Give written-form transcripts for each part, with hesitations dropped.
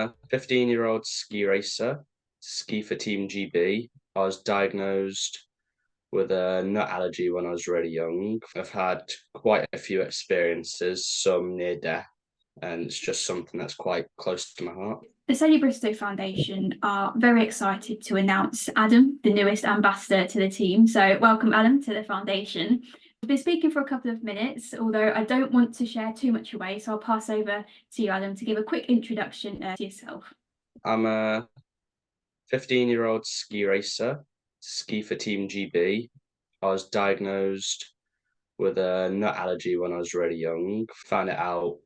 a 15-year-old ski racer, ski for Team GB. I was diagnosed with a nut allergy when I was really young. I've had quite a few experiences, some near death, and it's just something that's quite close to my heart. The Celly Bristow Foundation are very excited to announce Adam, the newest ambassador to the team. So welcome, Adam, to the foundation. I've been speaking for a couple of minutes, although I don't want to share too much away, so I'll pass over to you, Adam, to give a quick introduction to yourself. I'm a 15-year-old ski racer, ski for Team GB. I was diagnosed with a nut allergy when I was really young. Found it out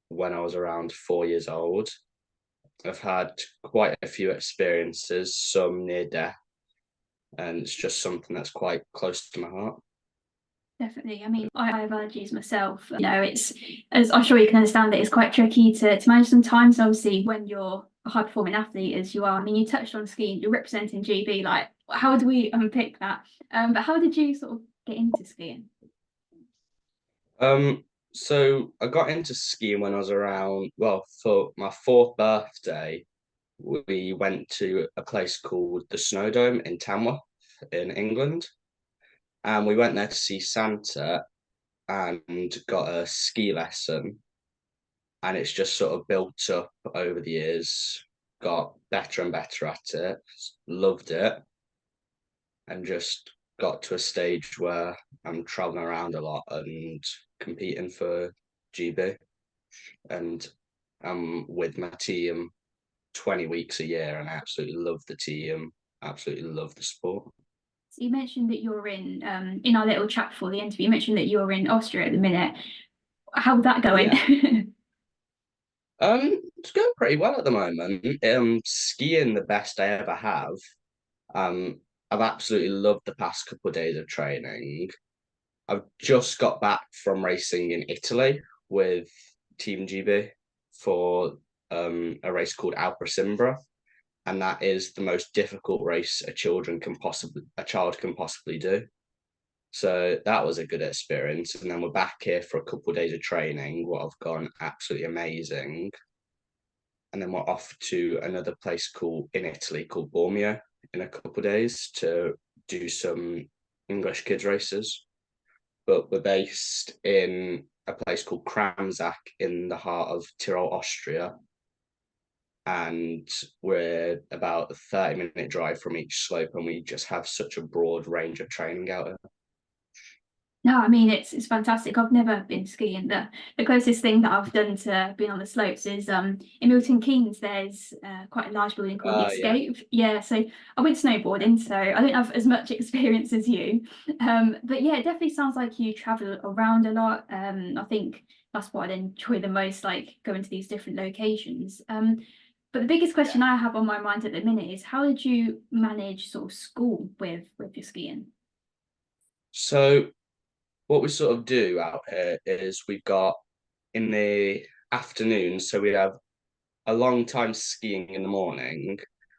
when I was around 4 years old. I've had quite a few experiences, some near death, and it's just something that's quite close to my heart. Definitely. I mean, I have allergies myself. It's, as I'm sure you can understand, that it's quite tricky to manage sometimes. Obviously, when you're a high performing athlete as you are, I mean, you touched on skiing, you're representing GB. Like, how do we unpick that? But how did you sort of get into skiing? So I got into skiing when I was around, well, for my fourth birthday, we went to a place called the Snowdome in Tamworth in England. And we went there to see Santa and got a ski lesson. And it's just sort of built up over the years, got better and better at it, loved it, and just got to a stage where I'm traveling around a lot and competing for GB. And I'm with my team 20 weeks a year, and I absolutely love the team, absolutely love the sport. So you mentioned that you're in our little chat before the interview, you mentioned that you're in Austria at the minute. How's that going? Yeah. It's going pretty well at the moment. Skiing the best I ever have. I've absolutely loved the past couple of days of training. I've just got back from racing in Italy with Team GB for a race called Alpe Simbra, and that is the most difficult race a child can possibly do. So that was a good experience. And then we're back here for a couple of days of training, what have gone absolutely amazing. And then we're off to another place in Italy called Bormio in a couple of days to do some English kids races. But we're based in a place called Kramzak in the heart of Tyrol, Austria. And we're about a 30-minute drive from each slope, and we just have such a broad range of training out here. No, I mean it's fantastic. I've never been skiing. The closest thing that I've done to being on the slopes is in Milton Keynes. There's quite a large building called the Yeah. Escape. Yeah, so I went snowboarding, so I don't have as much experience as you. But yeah, it definitely sounds like you travel around a lot. I think that's what I enjoy the most, like going to these different locations. But the biggest question I have on my mind at the minute is how did you manage sort of school with your skiing? So what we sort of do out here is we've got in the afternoon, so we have a long time skiing in the morning.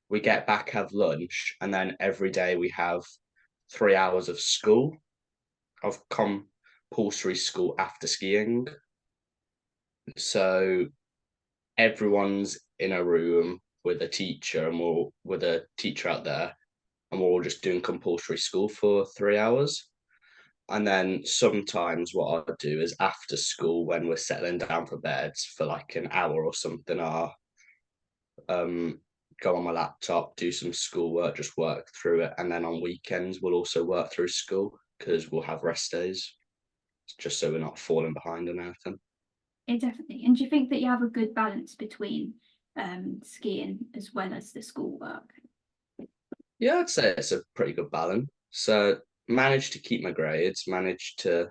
We get back, have lunch, and then every day we have 3 hours of school, of compulsory school after skiing. So everyone's in a room with a teacher, and we're with a teacher out there, and we're all just doing compulsory school for 3 hours. And then sometimes what I'll do is after school, when we're settling down for bed for like an hour or something, I'll go on my laptop, do some schoolwork, just work through it. And then on weekends, we'll also work through school because we'll have rest days just so we're not falling behind on anything. Yeah, definitely. And do you think that you have a good balance between skiing as well as the schoolwork? Yeah, I'd say it's a pretty good balance. So managed to keep my grades, managed to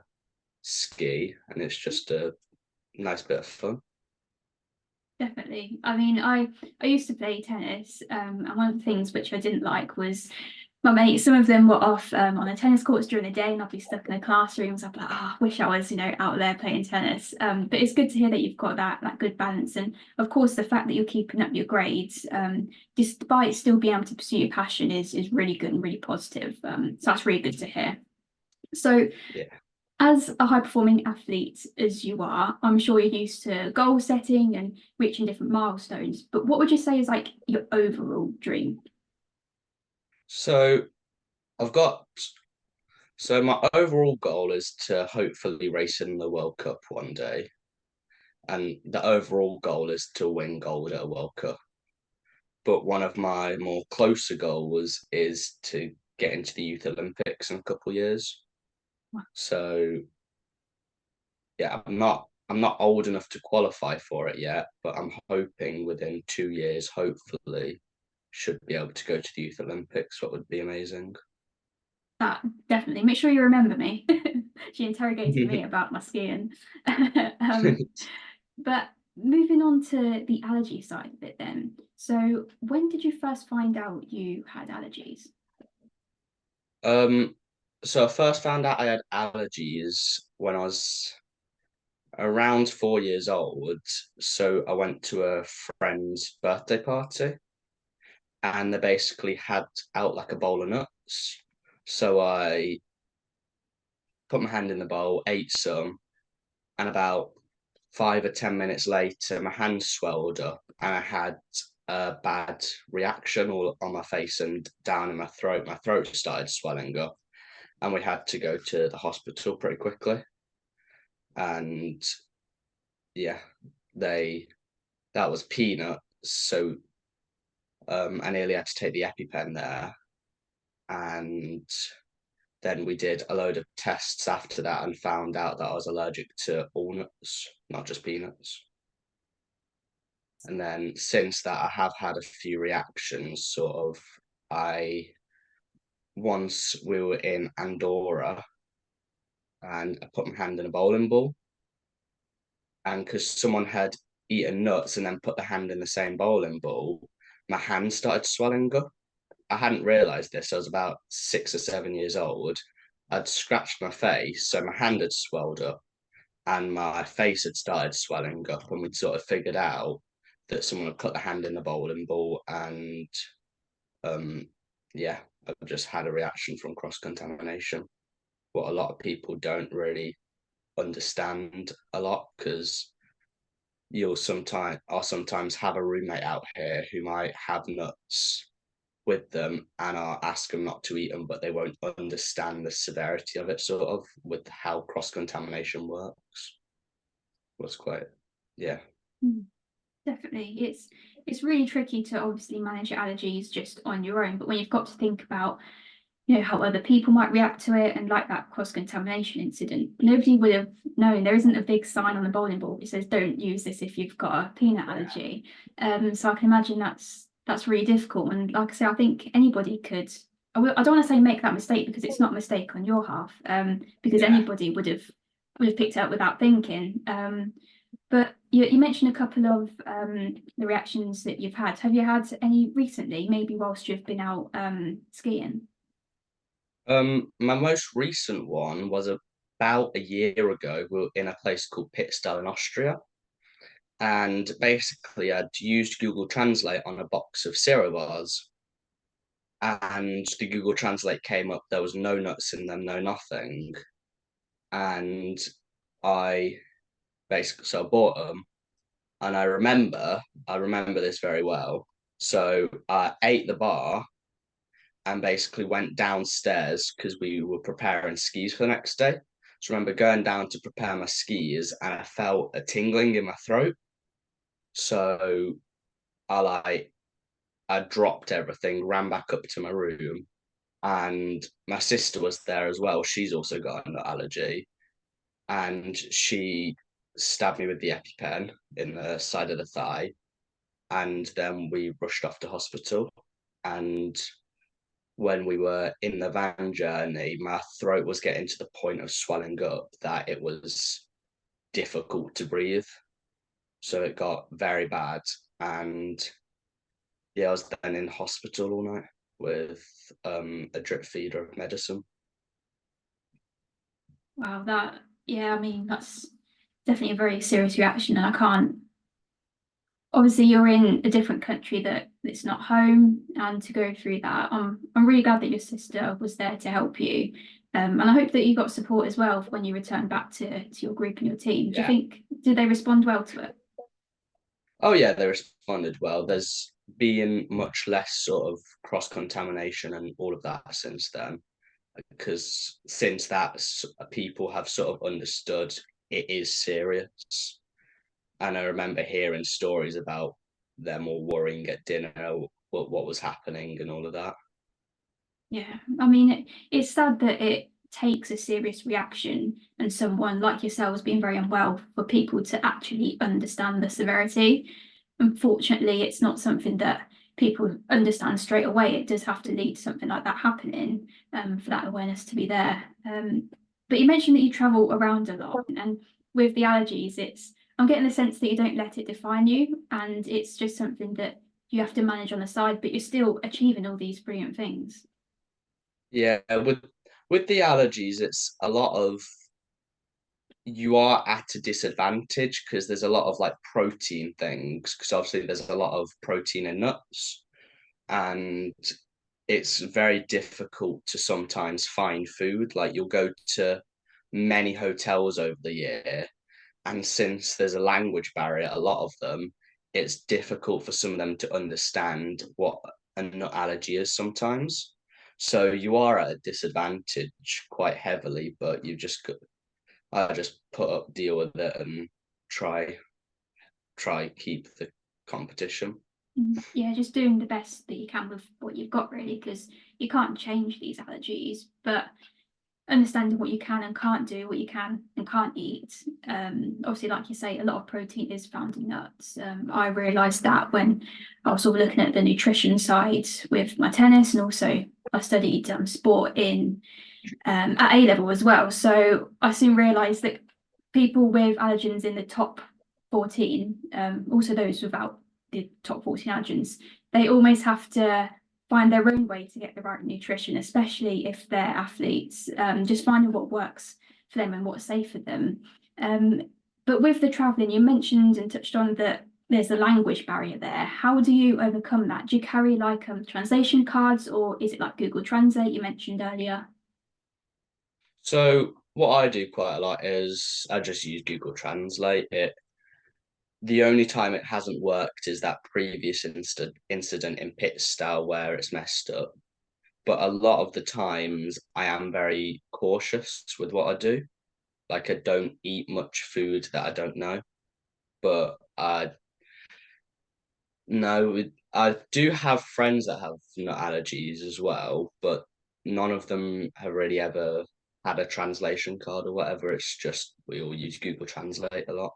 ski, and it's just a nice bit of fun. Definitely. I mean, I used to play tennis, and one of the things which I didn't like was my mates. Some of them were off on the tennis courts during the day, and I'd be stuck in the classrooms. I'd be like, oh, I wish I was, out there playing tennis. But it's good to hear that you've got that good balance, and of course, the fact that you're keeping up your grades, despite still being able to pursue your passion, is really good and really positive. So that's really good to hear. So Yeah. As a high performing athlete as you are, I'm sure you're used to goal setting and reaching different milestones. But what would you say is like your overall dream? So I've got so my overall goal is to hopefully race in the World Cup one day, and the overall goal is to win gold at a World Cup. But one of my more closer goals is to get into the Youth Olympics in a couple of years. So yeah, I'm not old enough to qualify for it yet, but I'm hoping within 2 years, hopefully, should be able to go to the Youth Olympics. What would be amazing. That definitely. Make sure you remember me. She interrogated me about my skiing. um, but moving on to the allergy side of it then. So when did you first find out you had allergies? Um, so I first found out I had allergies when I was around 4 years old. So I went to a friend's birthday party and they basically had out like a bowl of nuts. So I put my hand in the bowl, ate some, and about 5 or 10 minutes later, my hand swelled up and I had a bad reaction all on my face and down in my throat. My throat started swelling up, and we had to go to the hospital pretty quickly. And yeah, they that was peanut. So I nearly had to take the EpiPen there, and then we did a load of tests after that and found out that I was allergic to all nuts, not just peanuts. And then since that, I have had a few reactions. Sort of, I once we were in Andorra and I put my hand in a bowling ball, and because someone had eaten nuts and then put the hand in the same bowling ball, my hand started swelling up. I hadn't realised this. I was about 6 or 7 years old. I'd scratched my face, so my hand had swelled up, and my face had started swelling up, and we'd sort of figured out that someone had put the hand in the bowling ball, and um, yeah, I just had a reaction from cross contamination. What a lot of people don't really understand a lot because I'll sometimes have a roommate out here who might have nuts with them and I'll ask them not to eat them, but they won't understand the severity of it, sort of, with how cross contamination works. Was quite, yeah. Mm, definitely. It's really tricky to obviously manage your allergies just on your own, but when you've got to think about how other people might react to it and like that cross-contamination incident, nobody would have known. There isn't a big sign on the bowling ball that says don't use this if you've got a peanut allergy. So I can imagine that's really difficult. And like I say, I think anybody could. I don't want to say make that mistake because it's not a mistake on your half. Because Yeah. anybody would have picked it up without thinking. But you mentioned a couple of the reactions that you've had. Have you had any recently, maybe whilst you've been out skiing? My most recent one was about a year ago. We were in a place called Pitstall in Austria, and basically I'd used Google Translate on a box of cereal bars, and the Google Translate came up. There was no nuts in them, no nothing, and I I bought them, and I remember this very well. So I ate the bar and basically went downstairs because we were preparing skis for the next day. So I remember going down to prepare my skis and I felt a tingling in my throat. So I like I dropped everything, ran back up to my room, and my sister was there as well. She's also got a nut allergy, and she stabbed me with the EpiPen in the side of the thigh, and then we rushed off to hospital. And when we were in the van journey, my throat was getting to the point of swelling up that it was difficult to breathe. So it got very bad. And yeah, I was then in hospital all night with a drip feeder of medicine. Wow, yeah, I mean, that's definitely a very serious reaction. And I can't, obviously, you're in a different country that it's not home, and to go through that, I'm really glad that your sister was there to help you. And I hope that you got support as well when you returned back to your group and your team. Do you Yeah. think, did they respond well to it? Oh yeah, they responded well. There's been much less sort of cross contamination and all of that since then, because since that people have sort of understood it is serious. And I remember hearing stories about them all worrying at dinner what was happening and all of that. Yeah, I mean, it's sad that it takes a serious reaction and someone like yourselves being very unwell for people to actually understand the severity. Unfortunately, it's not something that people understand straight away. It does have to lead to something like that happening, for that awareness to be there. But you mentioned that you travel around a lot, and with the allergies, I'm getting the sense that you don't let it define you, and it's just something that you have to manage on the side, but you're still achieving all these brilliant things. Yeah, with the allergies, it's a lot of you are at a disadvantage because there's a lot of like protein things because obviously there's a lot of protein in nuts and it's very difficult to sometimes find food. Like you'll go to many hotels over the year, and since there's a language barrier, a lot of them, it's difficult for some of them to understand what a nut allergy is sometimes. So you are at a disadvantage quite heavily, but I just put up, deal with it, and try keep the competition. Yeah, just doing the best that you can with what you've got, really, because you can't change these allergies, but understanding what you can and can't do, what you can and can't eat. Obviously, like you say, a lot of protein is found in nuts. I realised that when I was sort of looking at the nutrition side with my tennis, and also I studied sport in at A level as well. So I soon realised that people with allergens in the top 14, also those without the top 14 allergens, they almost have to find their own way to get the right nutrition, especially if they're athletes, just finding what works for them and what's safe for them. Um, but with the traveling, you mentioned and touched on that there's a language barrier there. How do you overcome that? Do you carry like translation cards, or is it like Google Translate you mentioned earlier? So what I do quite a lot is I just use Google Translate. The only time it hasn't worked is that previous incident in pit style where it's messed up. But a lot of the times I am very cautious with what I do. Like I don't eat much food that I don't know. But I no, I do have friends that have nut allergies as well, but none of them have really ever had a translation card or whatever. It's just we all use Google Translate a lot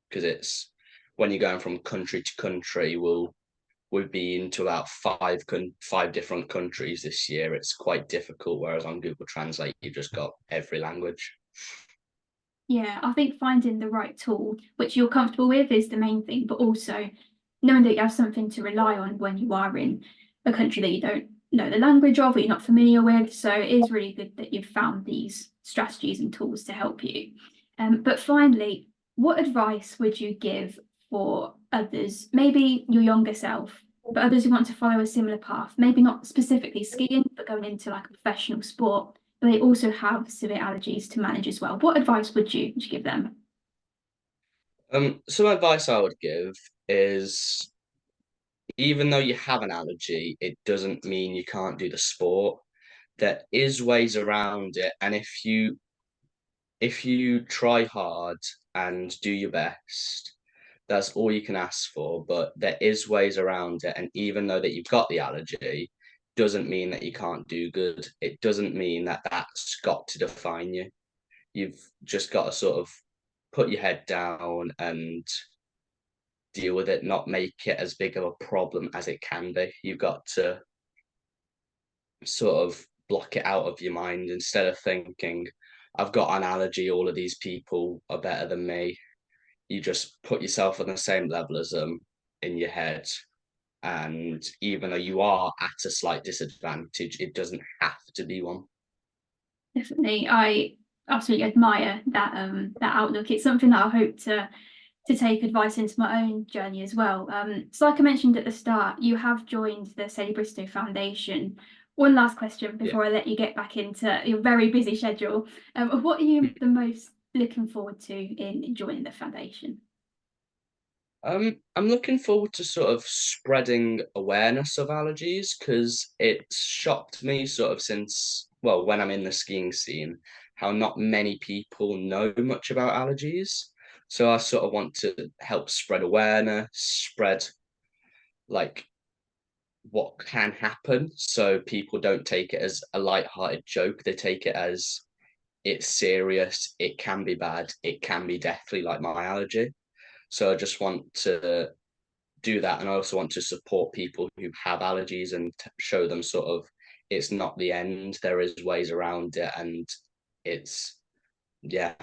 because it's when you're going from country to country, we've been to about five different countries this year. It's quite difficult, whereas on Google Translate, you've just got every language. Yeah, I think finding the right tool which you're comfortable with is the main thing, but also knowing that you have something to rely on when you are in a country that you don't know the language of or you're not familiar with. So it is really good that you've found these strategies and tools to help you. But finally, what advice would you give for others, maybe your younger self, but others who want to follow a similar path, maybe not specifically skiing, but going into like a professional sport? They also have severe allergies to manage as well. What advice would you give them? Some advice I would give is even though you have an allergy, it doesn't mean you can't do the sport. There is ways around it, and if you try hard and do your best, that's all you can ask for. But there is ways around it, and even though that you've got the allergy, doesn't mean that you can't do good. It doesn't mean that that's got to define you. You've just got to sort of put your head down and deal with it, not make it as big of a problem as it can be. You've got to sort of block it out of your mind instead of thinking, I've got an allergy, all of these people are better than me. You just put yourself on the same level as them in your head. And even though you are at a slight disadvantage, it doesn't have to be one. Definitely, I absolutely admire that outlook. It's something that I hope to take advice into my own journey as well. So like I mentioned at the start, you have joined the Sally Bristow Foundation. One last question Yeah. before I let you get back into your very busy schedule. What are you the most looking forward to in joining the foundation? I'm looking forward to sort of spreading awareness of allergies because it's shocked me sort of since, well, when I'm in the skiing scene, how not many people know much about allergies. So I sort of want to help spread awareness, spread like what can happen so people don't take it as a light-hearted joke. They take it as it's serious, it can be bad, it can be deathly like my allergy. So I just want to do that, and I also want to support people who have allergies and show them sort of it's not the end. There is ways around it, and it's yeah,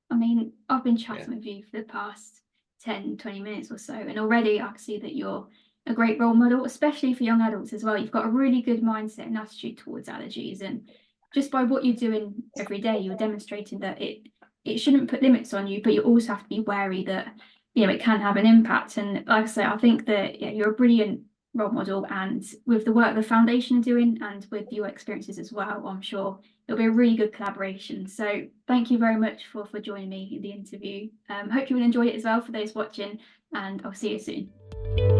I mean, I've been yeah, chatting with you for the past 10, 20 minutes or so, and already I can see that you're a great role model, especially for young adults as well. You've got a really good mindset and attitude towards allergies. And just by what you're doing every day, you're demonstrating that it shouldn't put limits on you, but you also have to be wary that, it can have an impact. And like I say, I think that you're a brilliant role model, and with the work the foundation are doing and with your experiences as well, I'm sure it'll be a really good collaboration. So thank you very much for joining me in the interview. Hope you will enjoy it as well for those watching, and I'll see you soon.